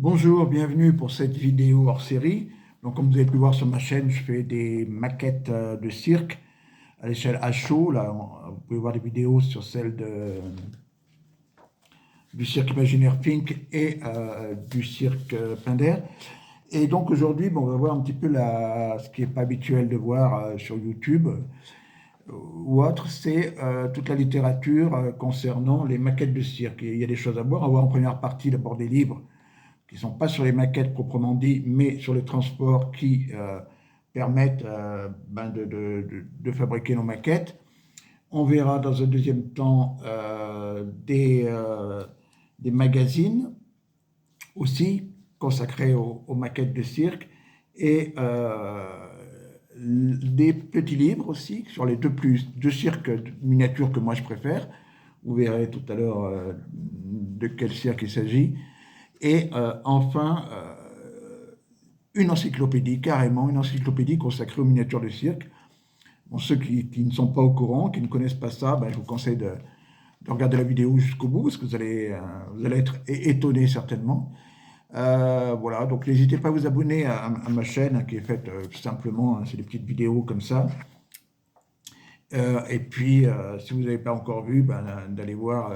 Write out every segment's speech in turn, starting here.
Bonjour, bienvenue pour cette vidéo hors série. Donc, comme vous avez pu voir sur ma chaîne, je fais des maquettes de cirque à l'échelle HO. Là, vous pouvez voir des vidéos sur celle du cirque imaginaire Pink et du cirque Pinder. Et donc aujourd'hui, on va voir un petit peu ce qui n'est pas habituel de voir sur YouTube ou autre, c'est toute la littérature concernant les maquettes de cirque. Et il y a des choses à voir. On va voir en première partie d'abord des livres qui ne sont pas sur les maquettes proprement dit, mais sur les transports qui permettent de fabriquer nos maquettes. On verra dans un deuxième temps des magazines aussi consacrés aux maquettes de cirque et des petits livres aussi sur les deux cirques miniatures que moi je préfère. Vous verrez tout à l'heure de quel cirque il s'agit. Et enfin, une encyclopédie, carrément, une encyclopédie consacrée aux miniatures de cirque. Bon, ceux qui ne sont pas au courant, qui ne connaissent pas ça, je vous conseille de regarder la vidéo jusqu'au bout, parce que vous allez être étonnés certainement. Voilà, donc n'hésitez pas à vous abonner à ma chaîne, qui est faite simplement, c'est des petites vidéos comme ça. Et puis, si vous n'avez pas encore vu, d'aller voir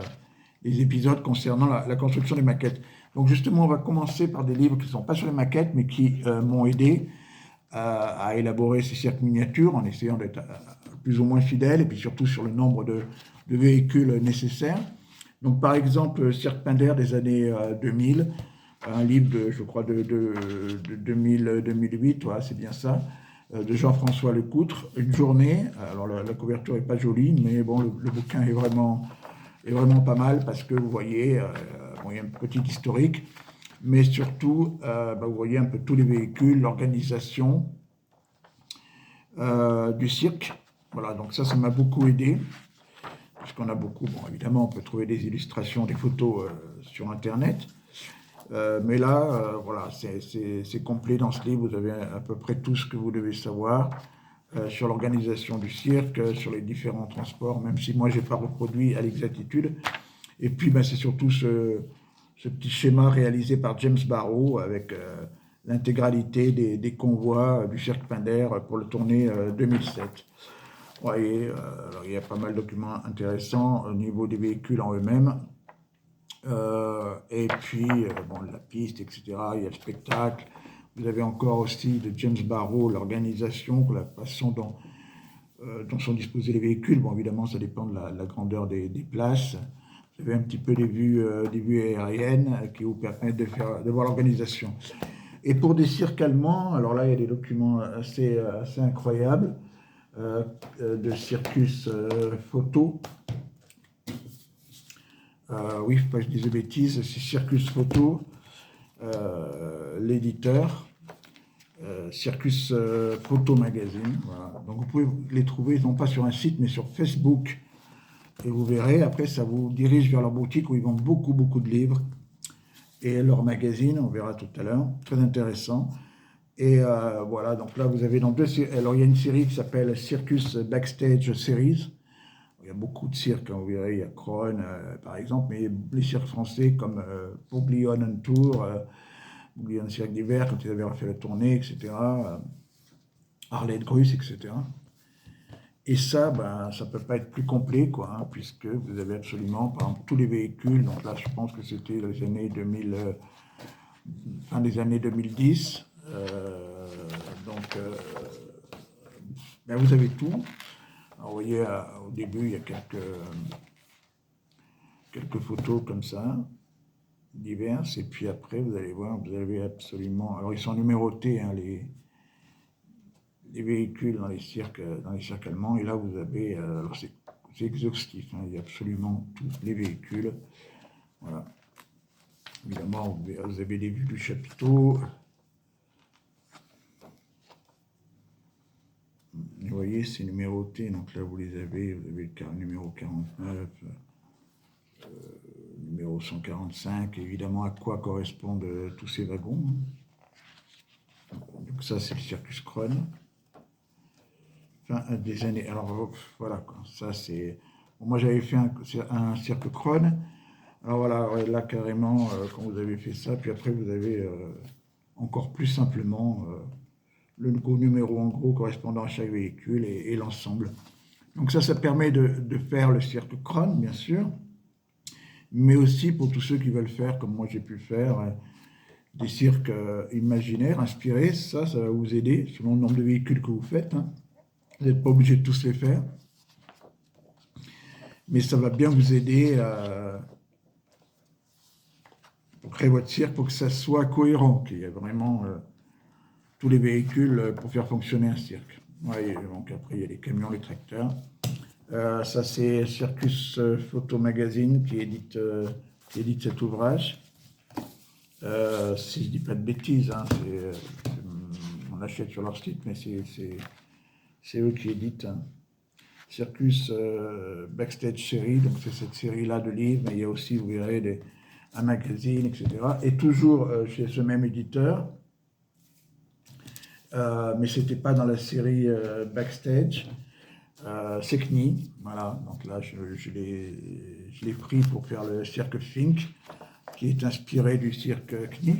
les épisodes concernant la construction des maquettes. Donc justement, on va commencer par des livres qui ne sont pas sur les maquettes, mais qui m'ont aidé à élaborer ces cirques miniatures, en essayant d'être plus ou moins fidèle, et puis surtout sur le nombre de véhicules nécessaires. Donc par exemple, Cirque Pinder des années 2000, un livre, je crois, de 2008, ouais, c'est bien ça, de Jean-François Lecoutre, Une journée. Alors la couverture n'est pas jolie, mais bon, le bouquin est vraiment pas mal, parce que vous voyez, il y a un petit historique, mais surtout, vous voyez un peu tous les véhicules, l'organisation du cirque. Voilà, donc ça m'a beaucoup aidé, puisqu'on a beaucoup, évidemment, on peut trouver des illustrations, des photos sur Internet, mais là, voilà, c'est complet dans ce livre. Vous avez à peu près tout ce que vous devez savoir sur l'organisation du cirque, sur les différents transports, même si moi, je n'ai pas reproduit à l'exactitude. Et puis, c'est surtout ce petit schéma réalisé par James Barrow avec l'intégralité des convois du cirque Pinder pour le tournée 2007. Vous voyez, alors, il y a pas mal de documents intéressants au niveau des véhicules en eux-mêmes. Et puis, la piste, etc. Il y a le spectacle. Vous avez encore aussi de James Barrow l'organisation, la façon dont sont disposés les véhicules. Bon, évidemment, ça dépend de la grandeur des places. Vous avez un petit peu des vues aériennes qui vous permettent de voir l'organisation. Et pour des cirques allemands, alors là, il y a des documents assez incroyables de Circus Photo. Oui, il ne faut pas que je dise de bêtises, c'est Circus Photo, l'éditeur, Circus Photo Magazine. Voilà. Donc vous pouvez les trouver, non pas sur un site, mais sur Facebook. Et vous verrez, après, ça vous dirige vers leur boutique où ils vendent beaucoup de livres. Et leur magazine, on verra tout à l'heure, très intéressant. Et voilà, donc là, vous avez dans deux séries. Alors, il y a une série qui s'appelle Circus Backstage Series. Il y a beaucoup de cirques, vous verrez, il y a Krohn, par exemple, mais les cirques français comme Bouglione on Tour, Bouglione Cirque d'hiver, quand ils avaient refait la tournée, etc., Arlette Grus, etc. Et ça, ça ne peut pas être plus complet, quoi, puisque vous avez absolument, par exemple, tous les véhicules. Donc là, je pense que c'était les années 2000, fin des années 2010. Vous avez tout. Alors, vous voyez, au début, il y a quelques photos comme ça, diverses. Et puis après, vous allez voir, vous avez absolument... Alors, ils sont numérotés, hein, les véhicules dans les cirques allemands. Et là, vous avez... alors, c'est exhaustif, hein, il y a absolument tous les véhicules. Voilà. Évidemment, vous avez des vues du chapiteau. Vous voyez, c'est numéroté, donc là vous avez le numéro 49, numéro 145, évidemment à quoi correspondent tous ces wagons. Donc ça c'est le Circus Krohn. Fin des années, alors voilà, quoi. Ça c'est... Bon, moi j'avais fait un cirque Krohn, Alors voilà, ouais, là carrément, quand vous avez fait ça, puis après vous avez encore plus simplement le numéro en gros correspondant à chaque véhicule et l'ensemble. Donc ça permet de faire le cirque Krone, bien sûr, mais aussi pour tous ceux qui veulent faire, comme moi j'ai pu le faire, des cirques imaginaires, inspirés, ça va vous aider selon le nombre de véhicules que vous faites. Hein. Vous n'êtes pas obligé de tous les faire, mais ça va bien vous aider pour créer votre cirque, pour que ça soit cohérent, qu'il y ait vraiment tous les véhicules pour faire fonctionner un cirque. Ouais, donc après, il y a les camions, les tracteurs. Ça, c'est Circus Photo Magazine qui édite cet ouvrage. Si je ne dis pas de bêtises, hein, on achète sur leur site, mais c'est eux qui éditent. Hein. Circus Backstage Série, donc c'est cette série-là de livres, mais il y a aussi, vous verrez, un magazine, etc. Et toujours chez ce même éditeur, mais ce n'était pas dans la série Backstage. C'est CNI, voilà, donc là je l'ai pris pour faire le cirque Fink, qui est inspiré du cirque CNI.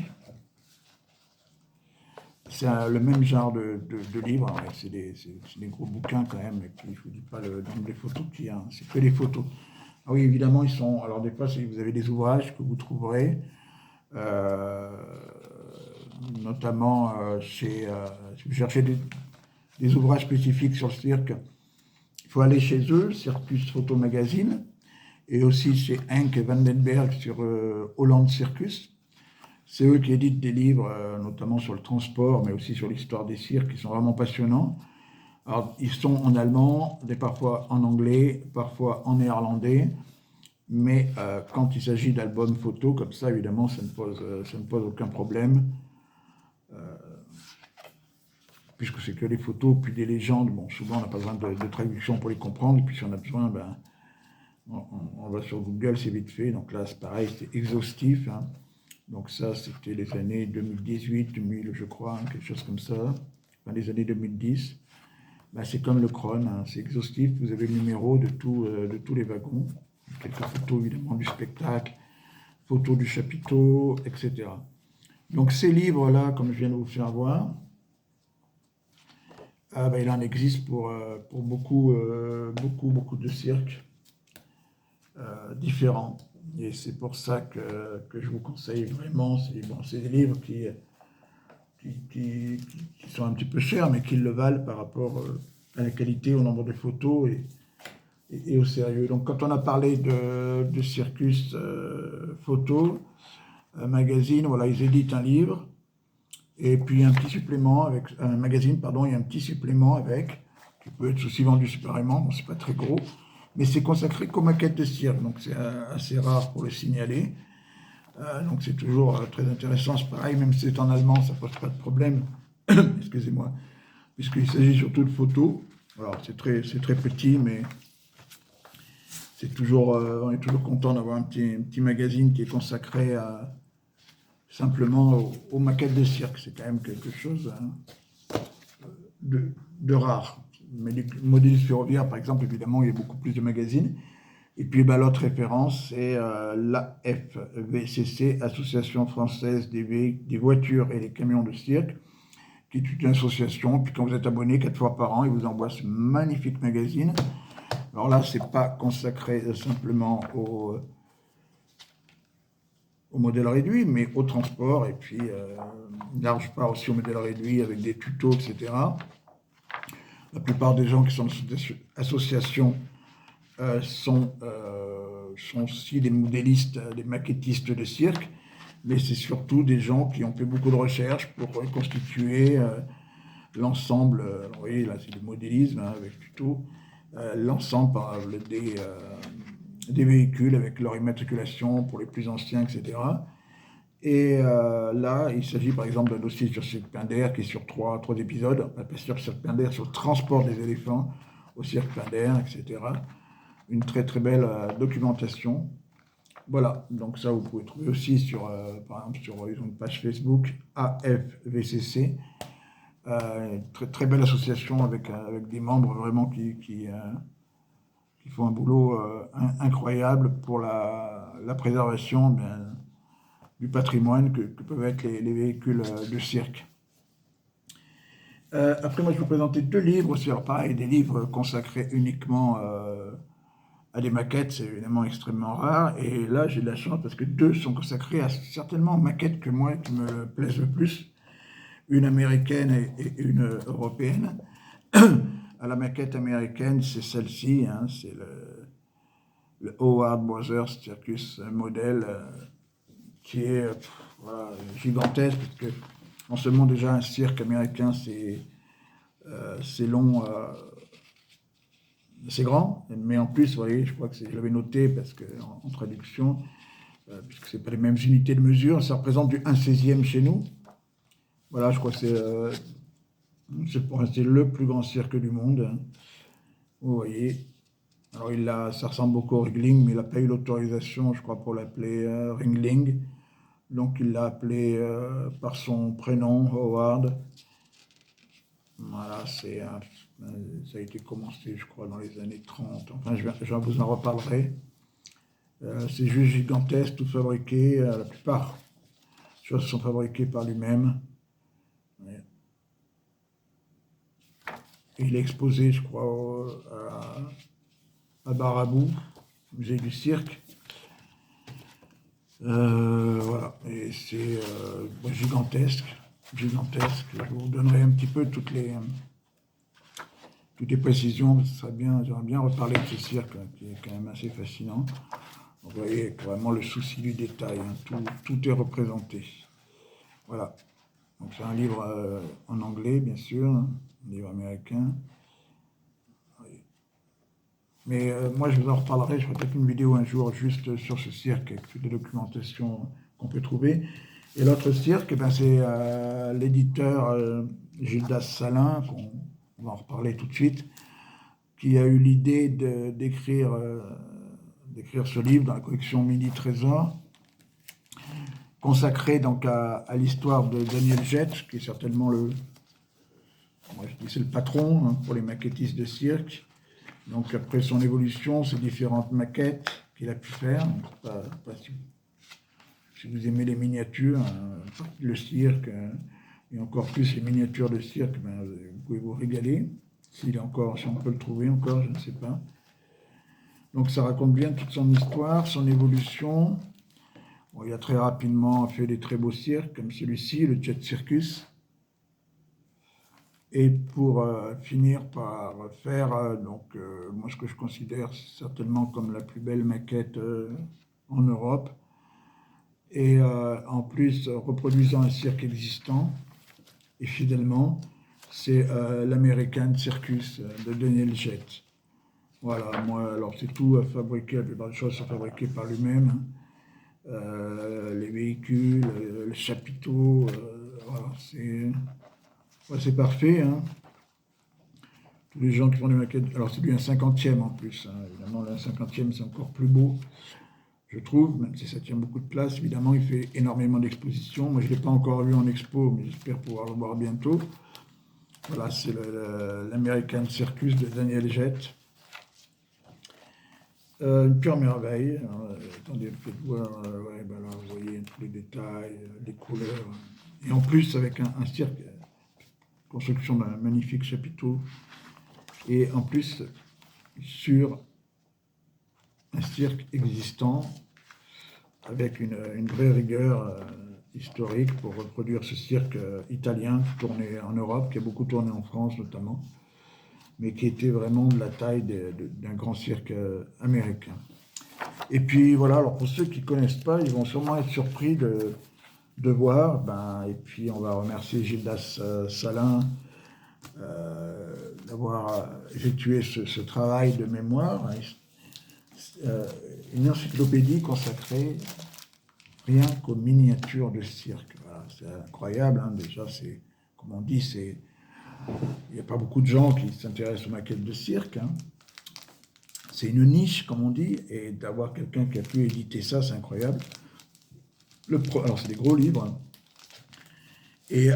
C'est le même genre de livre, ouais, c'est des gros bouquins quand même, et puis je ne vous dis pas le nombre de photos qu'il y a, hein, c'est que des photos. Ah oui, évidemment, ils sont. Alors, des fois, vous avez des ouvrages que vous trouverez, euh, notamment si vous cherchez des ouvrages spécifiques sur le cirque, il faut aller chez eux, Circus Photo Magazine, et aussi chez Henk Vandenberg sur Holland Circus. C'est eux qui éditent des livres, notamment sur le transport, mais aussi sur l'histoire des cirques, qui sont vraiment passionnants. Alors, ils sont en allemand, parfois en anglais, parfois en néerlandais, mais quand il s'agit d'albums photos, comme ça, évidemment, ça ne pose aucun problème, puisque c'est que les photos, puis des légendes. Bon, souvent, on n'a pas besoin de traduction pour les comprendre, et puis si on a besoin, ben, on va sur Google, c'est vite fait. Donc là, c'est pareil, c'est exhaustif. Hein. Donc ça, c'était les années 2018, 2000, je crois, hein, quelque chose comme ça, enfin les années 2010. Ben, c'est comme le Krone, hein, c'est exhaustif. Vous avez le numéro de tous les wagons, quelques photos évidemment du spectacle, photos du chapiteau, etc. Donc ces livres-là, comme je viens de vous faire voir, ben, il en existe pour beaucoup de cirques différents. Et c'est pour ça que je vous conseille vraiment. C'est des livres qui sont un petit peu chers, mais qui le valent par rapport à la qualité, au nombre de photos et au sérieux. Donc quand on a parlé de Circus Photo Magazine, voilà, ils éditent un livre et puis un petit supplément avec un magazine, pardon, et un petit supplément avec qui peut être aussi vendu séparément. Bon, c'est pas très gros, mais c'est consacré qu'aux maquettes de cirque, donc c'est assez rare pour le signaler. Donc c'est toujours très intéressant, c'est pareil, même si c'est en allemand, ça pose pas de problème. Excusez-moi, puisqu'il s'agit surtout de photos. Alors c'est très petit, mais c'est toujours, on est toujours content d'avoir un petit magazine qui est consacré simplement aux maquettes de cirque. C'est quand même quelque chose de rare. Mais les modèles ferroviaires, par exemple, évidemment, il y a beaucoup plus de magazines. Et puis ben, l'autre référence, c'est l'AFVCC, Association française des voitures et des camions de cirque, qui est une association. Puis quand vous êtes abonné 4 fois par an, ils vous envoient ce magnifique magazine. Alors là, c'est pas consacré simplement au modèle réduit, mais au transport, et puis large part aussi au modèle réduit avec des tutos, etc. La plupart des gens qui sont dans cette association sont aussi des modélistes, des maquettistes de cirque, mais c'est surtout des gens qui ont fait beaucoup de recherches pour reconstituer l'ensemble. Vous voyez, là, c'est du modélisme hein, avec tuto, l'ensemble des véhicules avec leur immatriculation pour les plus anciens, etc. Et là, il s'agit par exemple d'un dossier sur Cirque Pinder qui est sur trois épisodes, pas sur Cirque Pinder, sur le transport des éléphants au Cirque Pinder, etc. Une très très belle documentation. Voilà, donc ça vous pouvez trouver aussi par exemple ils ont une page Facebook AFVCC, très très belle association avec des membres vraiment qui font un boulot incroyable pour la la préservation du patrimoine que peuvent être les véhicules de cirque. Après, moi, je vais vous présenter 2 livres sur, pareil, des livres consacrés uniquement à des maquettes, c'est évidemment extrêmement rare. Et là, j'ai de la chance parce que 2 sont consacrés à certainement maquettes que moi, qui me plaisent le plus, une américaine et une européenne. À la maquette américaine, c'est celle-ci, hein, c'est le Howard Brothers Circus Model, qui est voilà, gigantesque, parce que non seulement déjà un cirque américain, c'est long, c'est grand, mais en plus, vous voyez, je crois que je l'avais noté, parce que en traduction, puisque ce n'est pas les mêmes unités de mesure, ça représente du 1/16e chez nous. Voilà, je crois que c'est le plus grand cirque du monde. Hein. Vous voyez. Alors, ça ressemble beaucoup au Ringling, mais il n'a pas eu l'autorisation, je crois, pour l'appeler Ringling. Donc, il l'a appelé par son prénom, Howard. Voilà, ça a été commencé, je crois, dans les années 30. Enfin, je vous en reparlerai. C'est juste gigantesque, tout fabriqué. La plupart des choses sont fabriquées par lui-même. Et il est exposé, je crois, à Baraboo, musée du cirque. Voilà, et c'est gigantesque. Je vous donnerai un petit peu toutes les précisions, j'aimerais bien reparler de ce cirque, hein, qui est quand même assez fascinant. Vous voyez vraiment le souci du détail, hein, tout est représenté. Voilà, donc c'est un livre en anglais, bien sûr, hein, un livre américain. Mais moi, je vous en reparlerai, je ferai peut-être une vidéo un jour juste sur ce cirque, avec toutes les documentations qu'on peut trouver. Et l'autre cirque, c'est l'éditeur Gildas Salin, on va en reparler tout de suite, qui a eu l'idée d'écrire ce livre dans la collection Mini Trésor, consacré donc à l'histoire de Daniel Jett, qui est certainement c'est le patron, hein, pour les maquettistes de cirque. Donc après son évolution, ces différentes maquettes qu'il a pu faire, si vous aimez les miniatures, le cirque, et encore plus les miniatures de cirque, vous pouvez vous régaler, si on peut le trouver encore, je ne sais pas. Donc ça raconte bien toute son histoire, son évolution. Bon, il a très rapidement fait des très beaux cirques, comme celui-ci, le Jet Circus. Et pour finir par faire moi ce que je considère certainement comme la plus belle maquette en Europe, et en plus reproduisant un cirque existant, et fidèlement, c'est l'American Circus de Daniel Jett. Voilà, alors c'est tout fabriqué, la plupart des choses sont fabriquées par lui-même, hein. Les véhicules, le chapiteau, voilà, c'est parfait, hein. Tous les gens qui font des maquettes, alors c'est lui un 50e en plus, hein. Évidemment, le 50e c'est encore plus beau, je trouve, même si ça tient beaucoup de place. Évidemment, il fait énormément d'expositions. Moi, je ne l'ai pas encore vu en expo, mais j'espère pouvoir le voir bientôt. Voilà, c'est l'American Circus de Daniel Jett. Une pure merveille. Alors, attendez, peut-être voir, là, vous voyez tous les détails, les couleurs. Et en plus, avec un cirque, construction d'un magnifique chapiteau. Et en plus, sur un cirque existant, avec une vraie rigueur historique pour reproduire ce cirque italien qui tournait en Europe, qui a beaucoup tourné en France notamment, mais qui était vraiment de la taille d'un grand cirque américain. Et puis voilà, alors pour ceux qui ne connaissent pas, ils vont sûrement être surpris de voir, et puis on va remercier Gildas Salin d'avoir effectué ce travail de mémoire, une encyclopédie consacrée rien qu'aux miniatures de cirque. Voilà, c'est incroyable, hein, déjà, comme on dit, il n'y a pas beaucoup de gens qui s'intéressent aux maquettes de cirque, hein. C'est une niche, comme on dit, et d'avoir quelqu'un qui a pu éditer ça, c'est incroyable. Alors, c'est des gros livres, hein. Et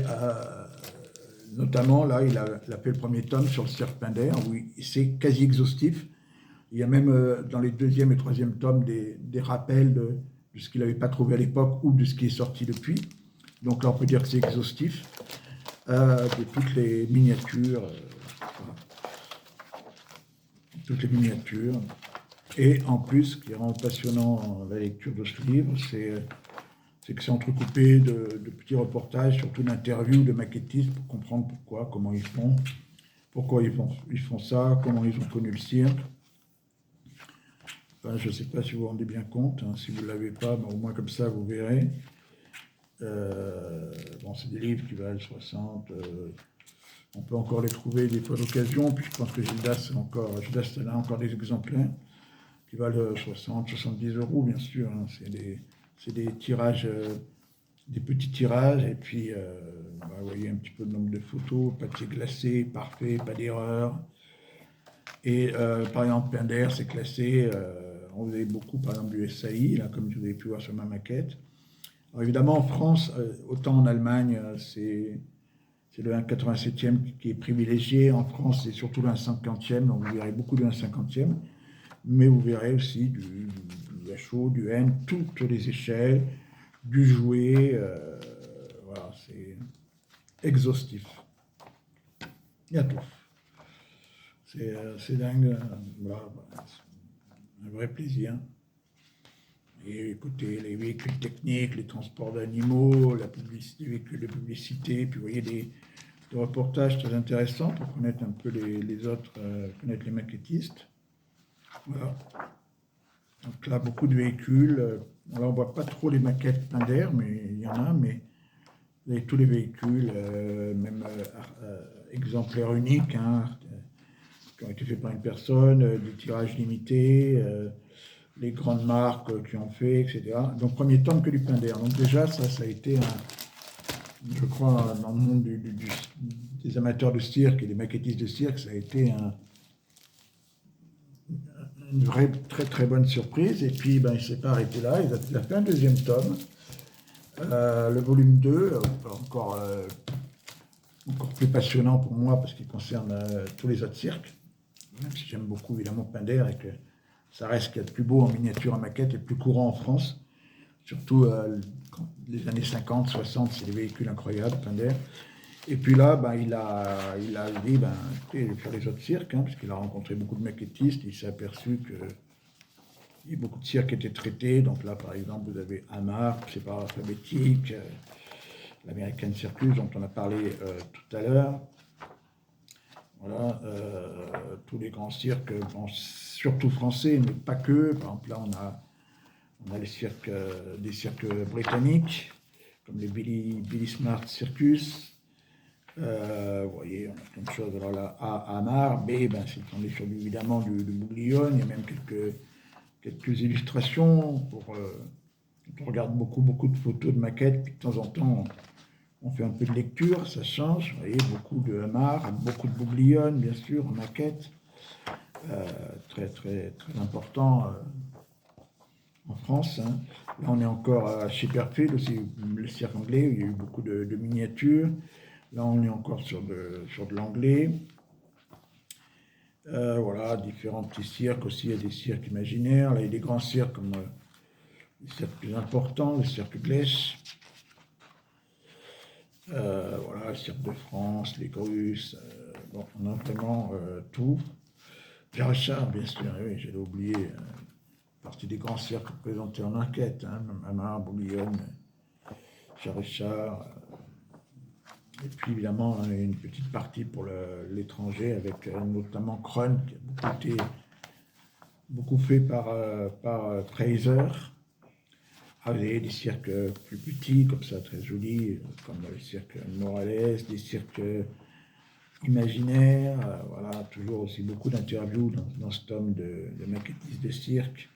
notamment, là, il a fait le premier tome sur le cirque Pinder, où c'est quasi exhaustif. Il y a même dans les deuxième et troisième tomes des rappels de ce qu'il n'avait pas trouvé à l'époque ou de ce qui est sorti depuis. Donc là, on peut dire que c'est exhaustif, de toutes les miniatures. Voilà. Toutes les miniatures. Et en plus, ce qui est vraiment passionnant dans la lecture de ce livre, c'est que c'est entrecoupé de petits reportages, surtout d'interviews de maquettistes pour comprendre pourquoi, comment ils font, pourquoi ils font ça, comment ils ont connu le cirque. Enfin, je ne sais pas si vous vous rendez bien compte, hein, si vous ne l'avez pas, mais au moins comme ça vous verrez. Bon, c'est des livres qui valent 60. On peut encore les trouver des fois d'occasion, puis je pense que Gildas en a encore des exemplaires qui valent 60, 70 euros, bien sûr. Hein. C'est des tirages, des petits tirages, et puis vous voyez un petit peu le nombre de photos, papier glacé, parfait, pas d'erreur. Et par exemple, Pinder, c'est classé. On faisait beaucoup, par exemple, du SAI, là, comme vous avez pu voir sur ma maquette. Alors évidemment, en France, autant en Allemagne, c'est le 1,87e qui est privilégié. En France, c'est surtout le 1,50e, donc vous verrez beaucoup de 1,50e. Mais vous verrez aussi du HO, du N, toutes les échelles, du jouet. Voilà, c'est exhaustif. Il y a tout. C'est dingue. Voilà, un vrai plaisir. Et écoutez, les véhicules techniques, les transports d'animaux, les véhicules de publicité, puis vous voyez des reportages très intéressants pour connaître un peu les autres, connaître les maquettistes. Voilà. Donc là, beaucoup de véhicules. Là, on ne voit pas trop les maquettes Pinder, mais il y en a, mais vous avez tous les véhicules, même exemplaires uniques, hein, qui ont été faits par une personne, des tirages limités, les grandes marques qui ont fait, etc. Donc, premier tome que du Pinder. Donc déjà, ça a été, je crois, dans le monde des amateurs de cirque et des maquettistes de cirque, ça a été une vraie très très bonne surprise. Et puis, ben, il ne s'est pas arrêté là, il a fait un deuxième tome, le volume 2, encore plus passionnant pour moi parce qu'il concerne tous les autres cirques, même si j'aime beaucoup évidemment Pinder et que ça reste ce qu'il y a de plus beau en miniature, en maquette et le plus courant en France. Surtout les années 50, 60, c'est des véhicules incroyables, Pinder. Et puis là, ben, il a dit, ben, écoutez, je vais faire les autres cirques, hein, parce qu'il a rencontré beaucoup de maquettistes, il s'est aperçu qu'il y a beaucoup de cirques qui étaient traités. Donc là, par exemple, vous avez Hamar, c'est par alphabétique, l'American Circus, dont on a parlé tout à l'heure. Voilà, tous les grands cirques, bon, surtout français, mais pas que. Par exemple, là, on a les cirques, des cirques britanniques, comme les Billy Smart Circus. Vous voyez, on a plein de choses. Alors là, A, Hamar, B, ben, on est sur évidemment du Bouglione. Il y a même quelques illustrations. On regarde beaucoup de photos de maquettes, puis de temps en temps, on fait un peu de lecture, ça change. Vous voyez, beaucoup de Hamar, beaucoup de Bouglione, bien sûr, en maquette. Très, très, très important en France. Hein. Là, on est encore à Chipperfield, aussi le cirque anglais, où il y a eu beaucoup de miniatures. Là, on est encore sur de l'anglais. Voilà, différents petits cirques aussi. Il y a des cirques imaginaires. Là, il y a des grands cirques comme les cirques plus importants, le cirque Glech. Voilà, le cirque de France, les Grusses. Bon, on a vraiment tout. Richard, bien sûr, oui, j'allais oublier. Partie des grands cirques présentés en enquête, hein, Hamar, Bouglione, Richard. Et puis évidemment, on a une petite partie pour l'étranger avec notamment Krön, qui a été beaucoup fait par Fraser. Avec des cirques plus petits, comme ça, très jolis, comme les cirques Morales, des cirques imaginaires. Voilà, toujours aussi beaucoup d'interviews dans ce tome de maquettistes de cirque.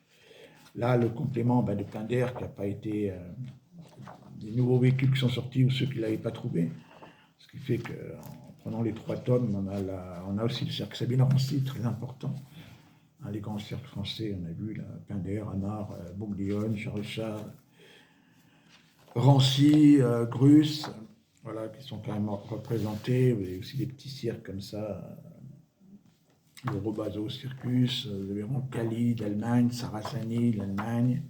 Là, le complément de Pinder, qui n'a pas été des nouveaux véhicules qui sont sortis ou ceux qui ne l'avaient pas trouvé. Ce qui fait qu'en prenant les 3 tomes, on a aussi le cirque Sabine Rancy, très important. Hein, les grands cirques français, on a vu là, Pinder, Hamar, Bouglione, Richard, Rancy, Grus, voilà, qui sont quand même représentés. Vous avez aussi des petits cirques comme ça, le Robazo Circus, vous avez Roncalli d'Allemagne, Saraceni d'Allemagne,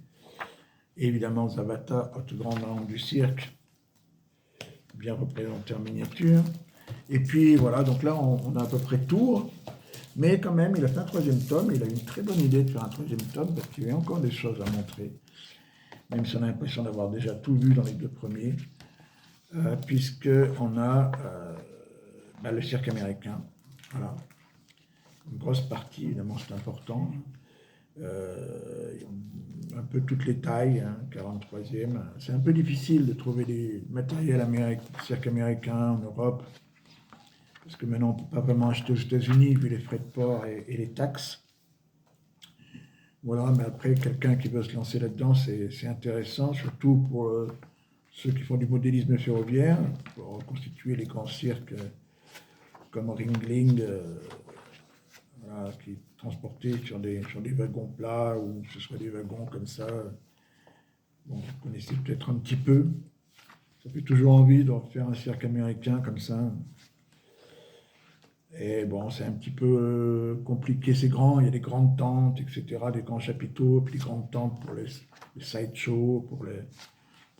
et évidemment Zavata, autre grand nom du cirque, bien représenté en miniature. Et puis voilà, donc là on a à peu près tout, mais quand même il a fait un troisième tome, il a une très bonne idée de faire un troisième tome, parce qu'il y a encore des choses à montrer, même si on a l'impression d'avoir déjà tout vu dans les deux premiers, puisqu'on a le cirque américain, voilà. Une grosse partie, évidemment, c'est important. Un peu toutes les tailles, hein, 43e. C'est un peu difficile de trouver des matériels cirque américain en Europe, parce que maintenant, on ne peut pas vraiment acheter aux États-Unis, vu les frais de port et les taxes. Voilà, mais après, quelqu'un qui veut se lancer là-dedans, c'est intéressant, surtout pour ceux qui font du modélisme ferroviaire, pour reconstituer les grands cirques comme Ringling, voilà, qui est transporté sur des wagons plats, ou que ce soit des wagons comme ça. Bon, vous connaissez peut-être un petit peu. Ça fait toujours envie de faire un cirque américain comme ça. Et bon, c'est un petit peu compliqué, c'est grand, il y a des grandes tentes, etc., des grands chapiteaux, puis des grandes tentes pour les sideshows, pour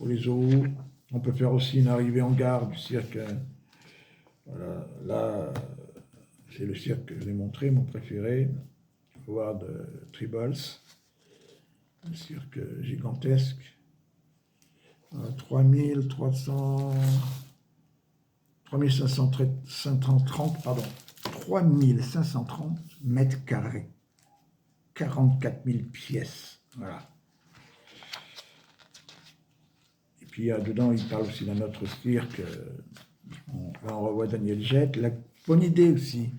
les zoos. On peut faire aussi une arrivée en gare du cirque. Voilà, là, c'est le cirque que je vous ai montré, mon préféré, Howard Tribbles, un cirque gigantesque, 3530 mètres carrés, 44 000 pièces, voilà. Et puis dedans, il parle aussi d'un autre cirque, on revoit Daniel Jett. La bonne idée aussi,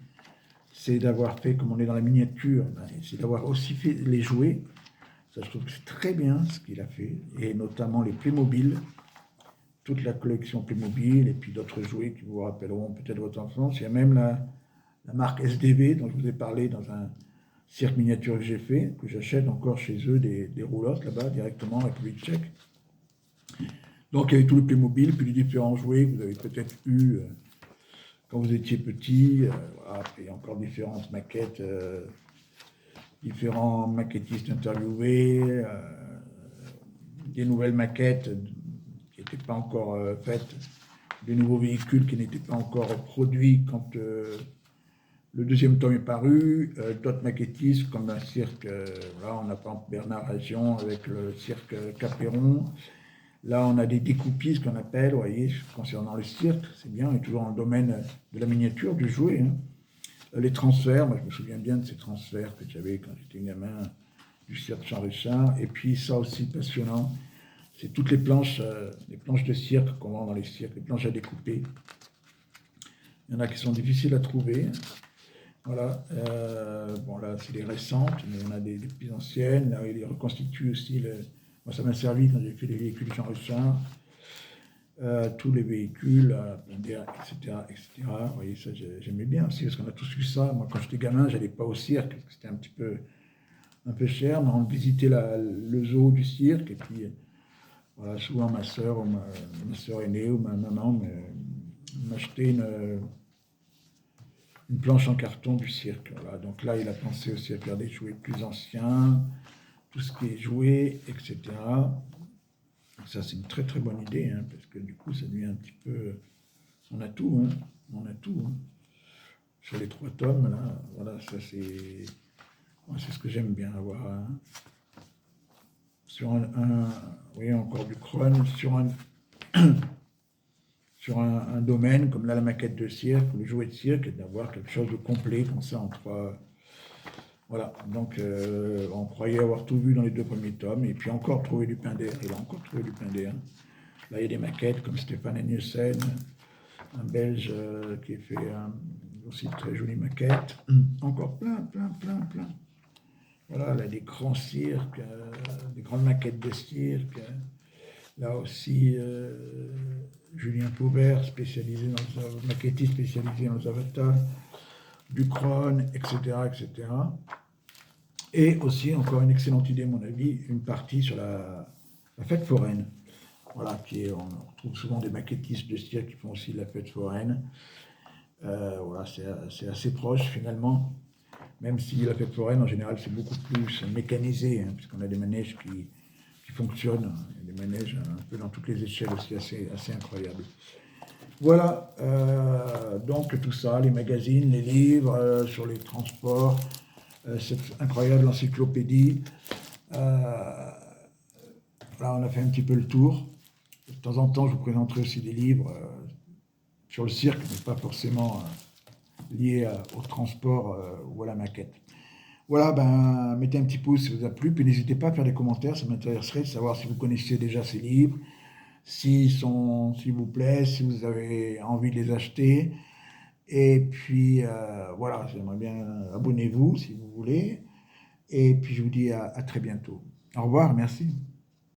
c'est d'avoir fait, comme on est dans la miniature, c'est d'avoir aussi fait les jouets. Ça, je trouve que c'est très bien ce qu'il a fait, et notamment les Playmobil, toute la collection Playmobil, et puis d'autres jouets qui vous rappelleront peut-être votre enfance. Il y a même la marque SDV, dont je vous ai parlé dans un cirque miniature que j'ai fait, que j'achète encore chez eux, des roulottes là-bas, directement en République tchèque. Donc il y avait tout le Playmobil, puis les différents jouets que vous avez peut-être eu quand vous étiez petit. Voilà, il y a encore différentes maquettes, différents maquettistes interviewés, des nouvelles maquettes qui n'étaient pas encore faites, des nouveaux véhicules qui n'étaient pas encore produits quand le deuxième tome est paru, d'autres maquettistes comme un cirque, là on a par exemple Bernard Agion avec le cirque Capéron. Là on a des découpistes qu'on appelle, vous voyez, concernant le cirque, c'est bien, on est toujours dans le domaine de la miniature, du jouet. Hein. Les transferts, moi je me souviens bien de ces transferts que j'avais quand j'étais gamin du cirque Jean-Richard. Et puis ça aussi passionnant, c'est toutes les planches de cirque qu'on vend dans les cirques, les planches à découper. Il y en a qui sont difficiles à trouver. Voilà, bon là c'est les récentes, mais on a des plus anciennes. Là il reconstitue aussi, moi ça m'a servi quand j'ai fait les véhicules Jean-Richard. Tous les véhicules, etc., etc. Vous voyez, ça j'aimais bien aussi, parce qu'on a tous vu ça. Moi, quand j'étais gamin, j'allais pas au cirque, parce que c'était un peu cher, mais on visitait le zoo du cirque, et puis, voilà, souvent ma soeur aînée ou ma maman m'achetait une planche en carton du cirque. Voilà. Donc là, il a pensé aussi à faire des jouets plus anciens, tout ce qui est jouet, etc. Ça, c'est une très très bonne idée, hein, parce que du coup, ça devient un petit peu... On a tout, hein, on a tout. Hein. Sur les 3 tomes, là, voilà, ça c'est... Moi, c'est ce que j'aime bien avoir. Hein. Sur oui, encore du Cron, sur un domaine, comme là, la maquette de cirque, le jouet de cirque, d'avoir quelque chose de complet, comme ça, en 3... Voilà, donc on croyait avoir tout vu dans les 2 premiers tomes, et puis encore trouvé du pain d'air, il a encore trouvé du pain d'air. Là, il y a des maquettes comme Stéphane Agnessen, un Belge qui a fait aussi de très jolies maquettes. Encore plein. Voilà, là, des grands cirques, des grandes maquettes de cirque. Là aussi, Julien Pauvert, maquettiste spécialisé dans les avatars, Ducron, etc., etc. Et aussi, encore une excellente idée, à mon avis, une partie sur la fête foraine. Voilà, on retrouve souvent des maquettistes de cirque qui font aussi de la fête foraine. Voilà, c'est assez proche finalement. Même si la fête foraine, en général, c'est beaucoup plus mécanisé, hein, puisqu'on a des manèges qui fonctionnent, et des manèges un peu dans toutes les échelles aussi assez incroyables. Voilà, donc tout ça, les magazines, les livres sur les transports, cette incroyable encyclopédie. Là, on a fait un petit peu le tour. De temps en temps, je vous présenterai aussi des livres sur le cirque, mais pas forcément liés au transport ou à la maquette. Voilà, ben, mettez un petit pouce si vous a plu, puis n'hésitez pas à faire des commentaires, ça m'intéresserait de savoir si vous connaissiez déjà ces livres, s'il vous plaît, si vous avez envie de les acheter. Et puis, voilà, j'aimerais bien, abonnez-vous si vous voulez. Et puis, je vous dis à très bientôt. Au revoir, merci.